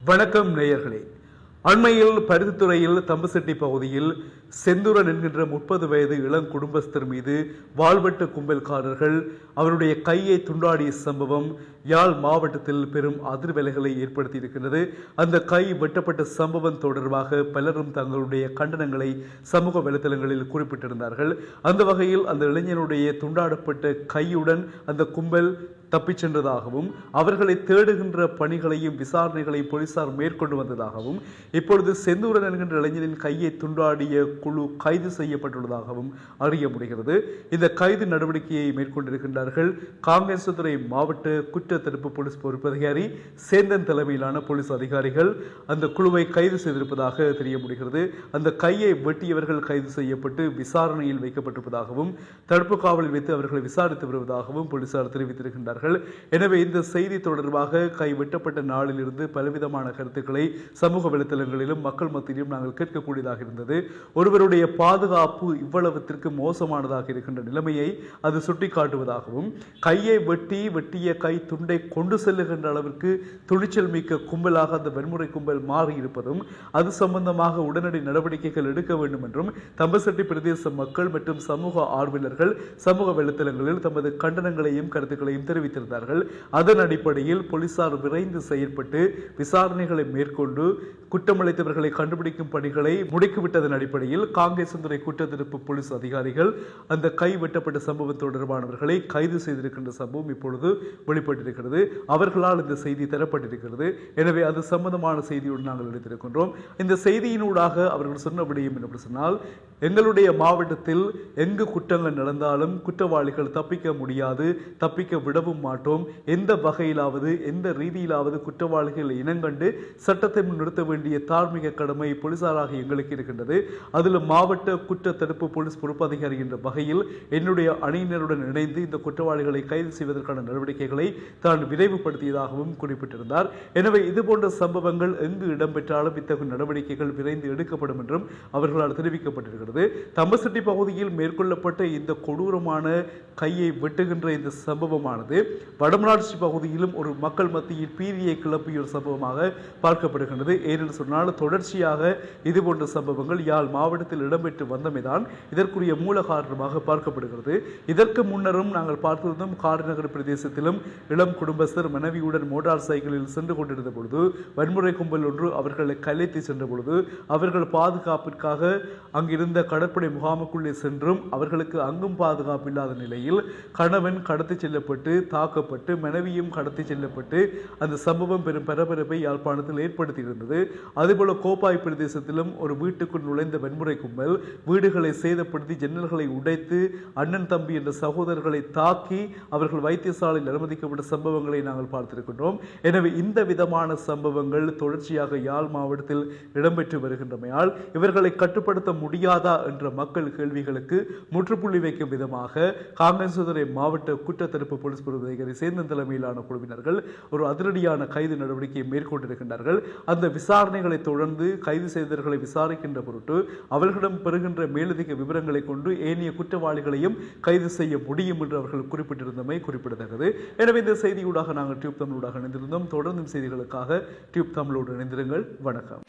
வணக்கம் நேயர்களே. அண்மையில் பருத்தித்துறையில் தம்புசெட்டி பகுதியில் செந்தூரன் என்கின்ற 30 வயது இளம் குடும்பஸ்தர் மீது வாழ்வெட்டு கும்பல்காரர்கள் அவருடைய கையை துண்டாடிய சம்பவம் யாழ் மாவட்டத்தில் பெரும் அதிர்வலைகளை ஏற்படுத்தி இருக்கின்றது. அந்த கை வெட்டப்பட்ட சம்பவம் தொடர்பாக பலரும் தங்களுடைய கண்டனங்களை சமூக வலைதளங்களில் குறிப்பிட்டிருந்தார்கள். அந்த வகையில் அந்த இளைஞனுடைய துண்டாடப்பட்ட கையுடன் அந்த கும்பல் தப்பிச் சென்றதாகவும் அவர்களை தேடுகின்ற பணிகளையும் விசாரணைகளையும் போலீசார் மேற்கொண்டு வந்ததாகவும் இப்பொழுது செந்தூரன் என்கின்ற இளைஞரின் கையை துண்டாடிய குழு கைது செய்யப்பட்டுள்ளதாகவும் அறிய முடிகிறது. இந்த கைது நடவடிக்கையை மேற்கொண்டிருக்கின்றார்கள் காங்கேசன்துறை மாவட்ட குற்றத்தடுப்பு போலீஸ் பொறுப்பதிகாரி சேந்தன் தலைமையிலான போலீஸ் அதிகாரிகள். அந்த குழுவை கைது செய்திருப்பதாக தெரிய முடிகிறது. அந்த கையை வெட்டியவர்கள் கைது செய்யப்பட்டு விசாரணையில் வைக்கப்பட்டிருப்பதாகவும் தடுப்பு காவலில் வைத்து அவர்களை விசாரித்து வருவதாகவும் போலீசார் தெரிவித்திருக்கின்றார்கள். எனவே இந்த செய்தி தொடர்பாக கை வெட்டப்பட்ட நாளிலிருந்து பலவிதமான கருத்துக்களை சமூக வலைதளங்களிலும் மக்கள் மத்தியிலும் நாங்கள் கேட்கக்கூடியதாக இருந்தது. ஒருவருடைய பாதுகாப்பு இவ்வளவுத்திற்கு மோசமானதாக இருக்கின்ற நிலைமையை அது சுட்டிக்காட்டுவதாகவும் கையை வெட்டிய கை துண்டை கொண்டு செல்லுகின்ற அளவிற்கு துணிச்சல் மிக்க கும்பலாக அந்த வன்முறை கும்பல் மாறி இருப்பதும் அது சம்பந்தமாக உடனடி நடவடிக்கைகள் எடுக்க வேண்டும் என்றும் தம்புசெட்டி பிரதேச மக்கள் மற்றும் சமூக ஆர்வலர்கள் சமூக வலைதளங்களில் தமது கண்டனங்களையும் கருத்துக்களையும் தெரிவித்திருந்தார்கள். அதன் அடிப்படையில் போலீசார் விரைந்து செயல்பட்டு விசாரணைகளை மேற்கொண்டு குற்றமளித்தவர்களை கண்டுபிடிக்கும் பணிகளை முடுக்கிவிட்டதன் அடிப்படையில் காங்கேசன்துறை குற்றத்தடுப்பு போலீஸ் அதிகாரிகள் அந்த கை வெட்டப்பட்ட சம்பவம் தொடர்பானவர்களை கைது செய்திருக்கின்ற சம்பவம் இப்பொழுது வெளிப்பட்டிருக்கிறது. அவர்களால் இந்த செய்தி தரப்பட்டிருக்கிறது. எனவே அது சம்பந்தமான செய்தியோடு நாங்கள் எடுத்திருக்கின்றோம். இந்த செய்தியினூடாக அவர்கள் சொன்ன விடயம் என்று சொன்னால், எங்களுடைய மாவட்டத்தில் எங்கு குற்றங்கள் நடந்தாலும் குற்றவாளிகள் தப்பிக்க முடியாது, தப்பிக்க விடவும் மாட்டோம். எந்த வகையிலாவது எந்த ரீதியிலாவது குற்றவாளிகள் இனங்கண்டு சட்டத்தை நிறுத்த வேண்டிய தார்மீக கடமை போலீசாராக எங்களுக்கு இருக்கின்றது. அதில் மாவட்ட குற்றத்தடுப்பு போலீஸ் பொறுப்பதிகாரி என்ற வகையில் என்னுடைய அணியினருடன் இணைந்து இந்த குற்றவாளிகளை கைது செய்வதற்கான நடவடிக்கைகளை தான் விரைவுபடுத்தியதாகவும் குறிப்பிட்டிருந்தார். எனவே இதுபோன்ற சம்பவங்கள் எங்கு இடம்பெற்றாலும் இத்தகைய நடவடிக்கைகள் விரைந்து எடுக்கப்படும் என்றும் அவர்களால் தெரிவிக்கப்பட்டிருக்கிறது. தம்புசெட்டி பகுதியில் மேற்கொள்ளப்பட்ட இந்த கொடூரமான கையை வெட்டுகின்ற இந்த சம்பவமானது வடமராட்சி பகுதியிலும் ஒரு மக்கள் மத்தியில் பீதியை கிளப்பிய ஒரு சம்பவமாக பார்க்கப்படுகின்றது. ஏனென்று சொன்னால் தொடர்ச்சியாக இதுபோன்ற சம்பவங்கள் யாழ் மாவட்டத்தில் இடம்பெற்று வந்தமைதான் இதற்குரிய மூல காரணமாக பார்க்கப்படுகிறது. இதற்கு முன்னரும் நாங்கள் பார்த்திருந்தோம், காரிநகர் பிரதேசத்திலும் இளம் குடும்பஸ்தர் மனைவியுடன் மோட்டார் சைக்கிளில் சென்று கொண்டிருந்த பொழுது வன்முறை கும்பல் ஒன்று அவர்களை கலைத்து சென்ற பொழுது அவர்கள் பாதுகாப்பிற்காக அங்கிருந்த கடற்படை முகாமுக்குள்ளே சென்றும் அவர்களுக்கு அங்கும் பாதுகாப்பு இல்லாத நிலையில் கணவன் கடத்தி செல்லப்பட்டு தாக்கப்பட்டு மனைவியும் கடத்தி செல்லப்பட்டு அந்த சம்பவம் பெரும் பரபரப்பை யாழ்ப்பாணத்தில் ஏற்படுத்தியிருந்தது. அதுபோல கோப்பாய் பிரதேசத்திலும் ஒரு வீட்டுக்குள் நுழைந்த வன்முறை கும்பல் வீடுகளை சேதப்படுத்தி ஜன்னல்களை உடைத்து அண்ணன் தம்பி என்ற சகோதரர்களை தாக்கி அவர்கள் வைத்தியசாலையில் அனுமதிக்கப்பட்ட சம்பவங்களை நாங்கள் பார்த்திருக்கின்றோம். எனவே இந்த விதமான சம்பவங்கள் தொடர்ச்சியாக யாழ் மாவட்டத்தில் இடம்பெற்று வருகின்றமையால் இவர்களை கட்டுப்படுத்த முடியாதா என்ற மக்கள் கேள்விகளுக்கு முற்றுப்புள்ளி வைக்கும் விதமாக காங்கேசன்துறை மாவட்ட குற்றத்தடுப்பு போலீஸ் பொறுப்பதிகாரி சேந்தன் தலைமையிலான குழுவினர்கள் ஒரு அதிரடியான கைது நடவடிக்கையை மேற்கொண்டிருக்கின்றார்கள். அந்த விசாரணைகளை தொடர்ந்து கைது செய்தவர்களை விசாரிக்கின்ற பொருட்டு அவர்களிடம் பெறுகின்ற மேலதிக விவரங்களை கொண்டு ஏனைய குற்றவாளிகளையும் கைது செய்ய முடியும் என்று அவர்கள் குறிப்பிட்டிருந்தமை குறிப்பிடத்தக்கது. எனவே இந்த செய்தியூடாக நாங்கள் டியூப் தமிழூடாக இணைந்திருந்தோம். தொடர்ந்தும் செய்திகளுக்காக டியூப் தமிழோடு இணைந்திருங்கள். வணக்கம்.